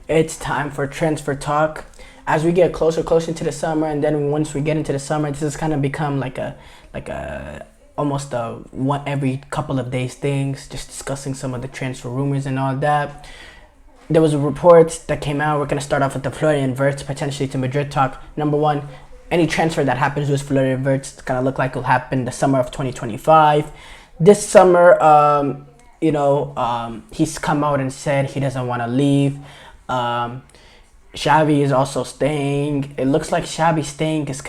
It's time for transfer talk. As we get closer into the summer, and then once we get into the summer, this has kind of become like a almost a one every couple of days things, just discussing some of the transfer rumors and all that. There was a report that came out. We're gonna start off with the Florian Wirtz potentially to Madrid talk. Number one, any transfer that happens with Florian Wirtz, it's gonna look like it'll happen the summer of 2025. This summer, he's come out and said he doesn't want to leave. Xavi is also staying. It looks like Xavi staying is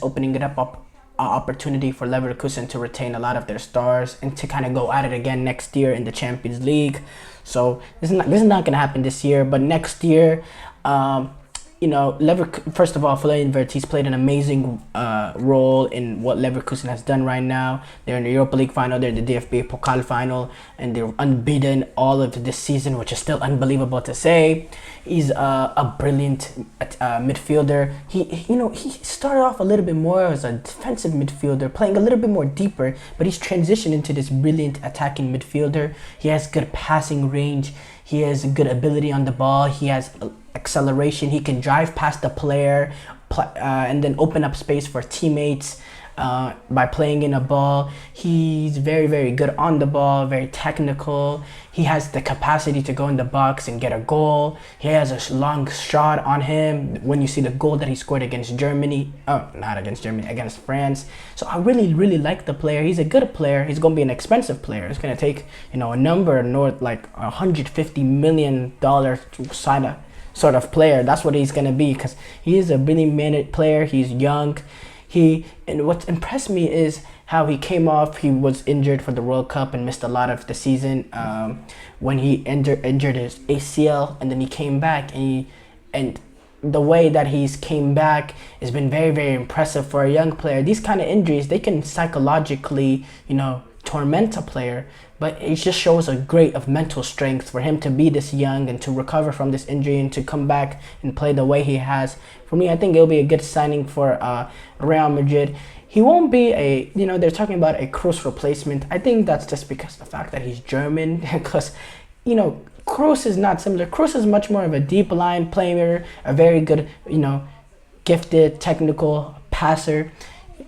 opening it up opportunity for Leverkusen to retain a lot of their stars and to kind of go at it again next year in the Champions League. So this is not going to happen this year, but next year, first of all, Florian Wirtz, he's played an amazing role in what Leverkusen has done right now. They're in the Europa League final, they're in the DFB Pokal final, and they're unbeaten all of this season, which is still unbelievable to say. He's a brilliant midfielder. He started off a little bit more as a defensive midfielder, playing a little bit more deeper, but he's transitioned into this brilliant attacking midfielder. He has good passing range. He has good ability on the ball. He has acceleration. He can drive past the player and then open up space for teammates by playing in a ball. He's very, very good on the ball, very technical. He has the capacity to go in the box and get a goal. He has a long shot on him. When you see the goal that he scored against against France. So I really, really like the player. He's a good player. He's going to be an expensive player. It's going to take, a number north like $150 million to sign a sort of player. That's what he's going to be, because he is a really minute player. He's young. And what impressed me is how he came off. He was injured for the World Cup and missed a lot of the season when he injured his ACL, and then he came back, and the way that he's came back has been very, very impressive for a young player. These kind of injuries, they can psychologically, torment a player, but it just shows a great of mental strength for him to be this young and to recover from this injury and to come back and play the way he has. For me, I think it'll be a good signing for Real Madrid. He won't be they're talking about a Kroos replacement. I think that's just because of the fact that he's German, because, Kroos is not similar. Kroos is much more of a deep line player, a very good, gifted, technical passer.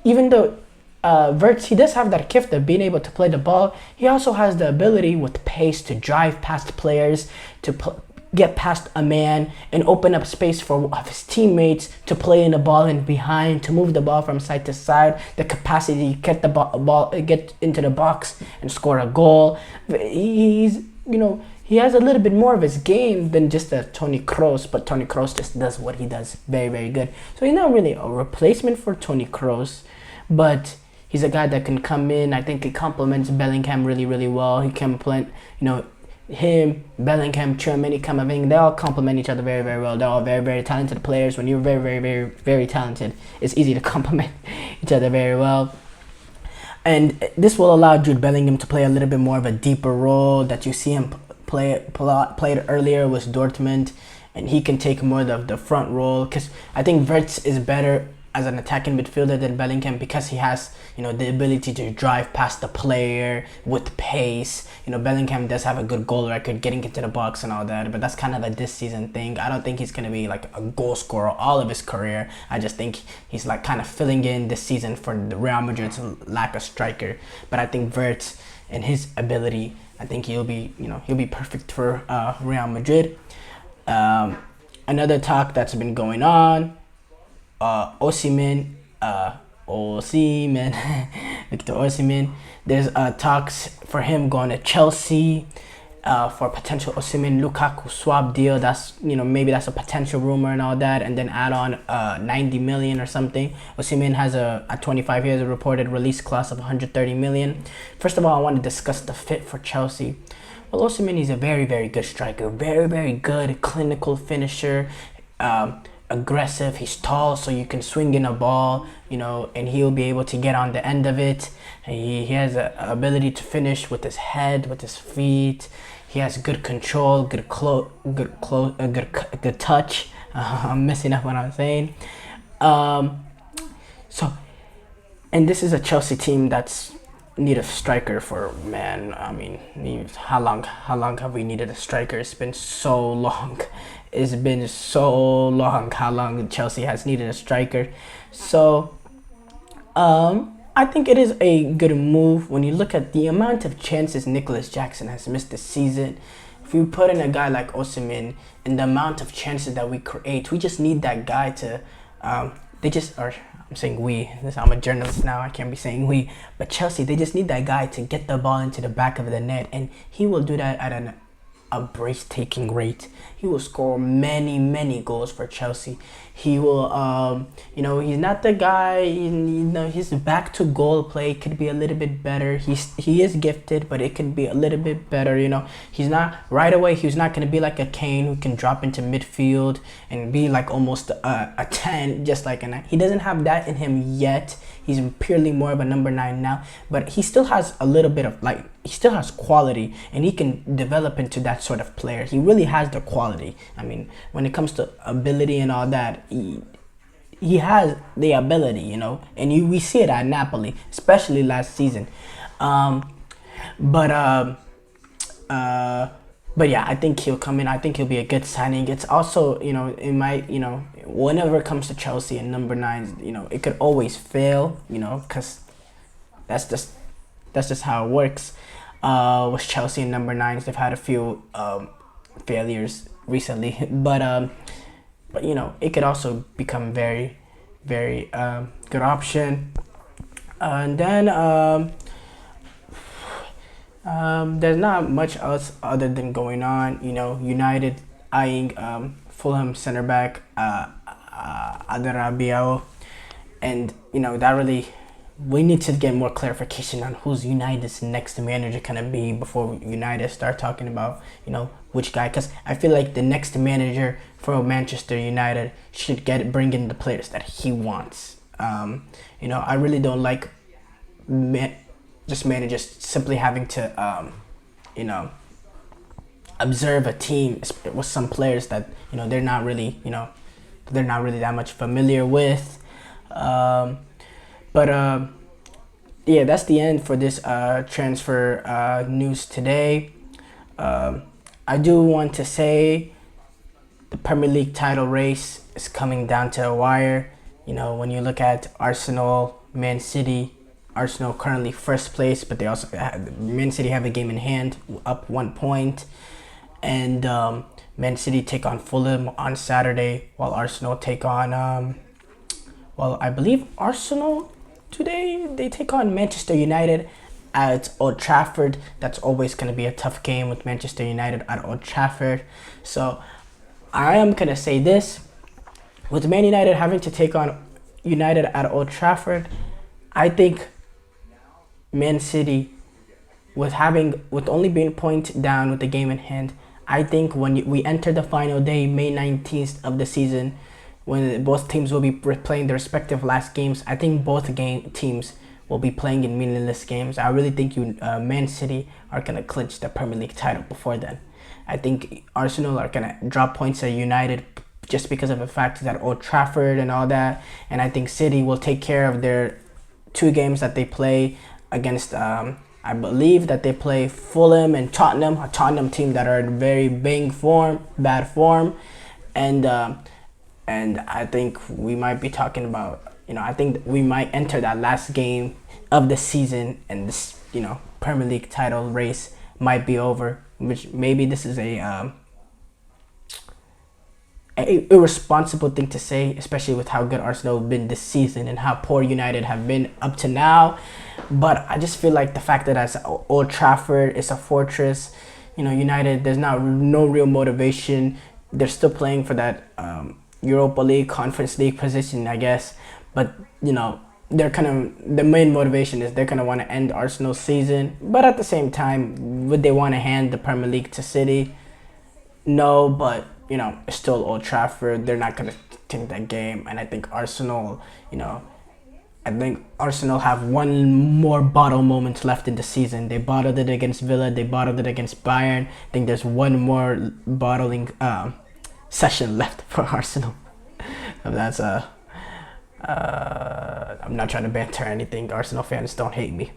Even though Wirtz, he does have that gift of being able to play the ball, he also has the ability with pace to drive past players, to get past a man and open up space for his teammates to play in the ball and behind, to move the ball from side to side, the capacity to get the ball, get into the box and score a goal. He has a little bit more of his game than just a Toni Kroos, but Toni Kroos just does what he does very, very good. So he's not really a replacement for Toni Kroos, but he's a guy that can come in. I think he complements Bellingham really, really well. He can complement, him, Bellingham, Tchouaméni, Camavinga, they all complement each other very, very well. They're all very, very talented players. When you're very, very, very, very talented, it's easy to complement each other very well. And this will allow Jude Bellingham to play a little bit more of a deeper role that you see him played earlier with Dortmund, and he can take more of the front role, because I think Wirtz is better as an attacking midfielder than Bellingham, because he has, the ability to drive past the player with pace. Bellingham does have a good goal record, getting into the box and all that, but that's kind of a this season thing. I don't think he's going to be like a goal scorer all of his career. I just think he's like kind of filling in this season for the Real Madrid's lack of striker. But I think Wirtz and his ability, I think he'll be perfect for Real Madrid. Another talk that's been going on, Osimhen, Victor Osimhen. There's talks for him going to Chelsea for potential Osimhen Lukaku swap deal. That's maybe that's a potential rumor and all that, and then add on 90 million or something. Osimhen has at 25 years a reported release clause of 130 million. First of all, I want to discuss the fit for Chelsea. Well, Osimhen is a very, very good striker, very, very good clinical finisher. Aggressive. He's tall, so you can swing in a ball, and he'll be able to get on the end of it. He has an ability to finish with his head, with his feet. He has good control, good touch. I'm messing up what I'm saying. And this is a Chelsea team that's need a striker for, man, I mean, how long have we needed a striker? It's been so long. it's been so long how long Chelsea has needed a striker. So I think it is a good move when you look at the amount of chances Nicholas Jackson has missed this season. If you put in a guy like Osimhen and the amount of chances that we create, we just need that guy to. I'm saying we. I'm a journalist now. I can't be saying we. But Chelsea, they just need that guy to get the ball into the back of the net, and he will do that at a breathtaking rate. He will score many goals for Chelsea. He will, he's not the guy. His back to goal play could be a little bit better. He is gifted, but it could be a little bit better. He's not right away. He's not gonna be like a Kane who can drop into midfield and be like almost a 10, just like he doesn't have that in him yet. He's purely more of a number 9 now, but he still has a little bit of he still has quality, and he can develop into that sort of player. He really has the quality. I mean, when it comes to ability and all that, he has the ability, and we see it at Napoli, especially last season. But yeah, I think he'll come in. I think he'll be a good signing. It's also, whenever it comes to Chelsea and number 9s, it could always fail, because that's just how it works. With Chelsea and number 9s, they've had a few failures recently, but it could also become very, very good option. And then there's not much else other than going on. United eyeing Fulham center back Adarabioyo, and that really. We need to get more clarification on who's United's next manager gonna be before United start talking about, which guy. Because I feel like the next manager for Manchester United should bring in the players that he wants. I really don't like just managers simply having to, observe a team with some players that they're not really that much familiar with. But yeah, that's the end for this transfer news today. I do want to say the Premier League title race is coming down to a wire. When you look at Arsenal, Man City, Arsenal currently first place, but they also Man City have a game in hand, up 1 point, and Man City take on Fulham on Saturday, while Arsenal take on I believe Arsenal. Today, they take on Manchester United at Old Trafford. That's always going to be a tough game with Manchester United at Old Trafford. So, I am going to say this. With Man United having to take on United at Old Trafford, I think Man City, with only being point down with the game in hand, I think when we enter the final day, May 19th of the season, when both teams will be playing their respective last games, I think both teams will be playing in meaningless games. I really think Man City are going to clinch the Premier League title before then. I think Arsenal are going to drop points at United just because of the fact that Old Trafford and all that. And I think City will take care of their 2 games that they play against, I believe that they play Fulham and Tottenham, a Tottenham team that are in very bad form. And I think we might be talking about, I think we might enter that last game of the season, and this, Premier League title race might be over, which maybe this is a irresponsible thing to say, especially with how good Arsenal have been this season and how poor United have been up to now. But I just feel like the fact that as Old Trafford is a fortress, United, there's no real motivation. They're still playing for that Europa League, Conference League position, I guess. But, they're the main motivation is they're going to want to end Arsenal's season. But at the same time, would they want to hand the Premier League to City? No, but, it's still Old Trafford. They're not going to take that game. And I think Arsenal, have one more bottle moment left in the season. They bottled it against Villa. They bottled it against Bayern. I think there's one more bottling session left for Arsenal. That's I'm not trying to banter or anything. Arsenal fans, don't hate me.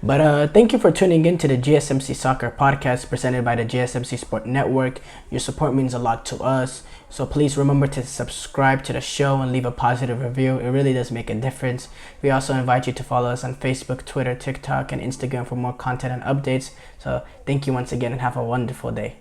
But thank you for tuning in to the GSMC Soccer Podcast presented by the GSMC Sport Network. Your support means a lot to us. So please remember to subscribe to the show and leave a positive review. It really does make a difference. We also invite you to follow us on Facebook, Twitter, TikTok, and Instagram for more content and updates. So thank you once again and have a wonderful day.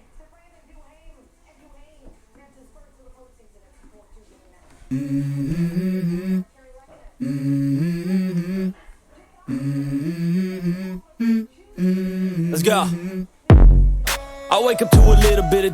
Let's go. I wake up to a little bit of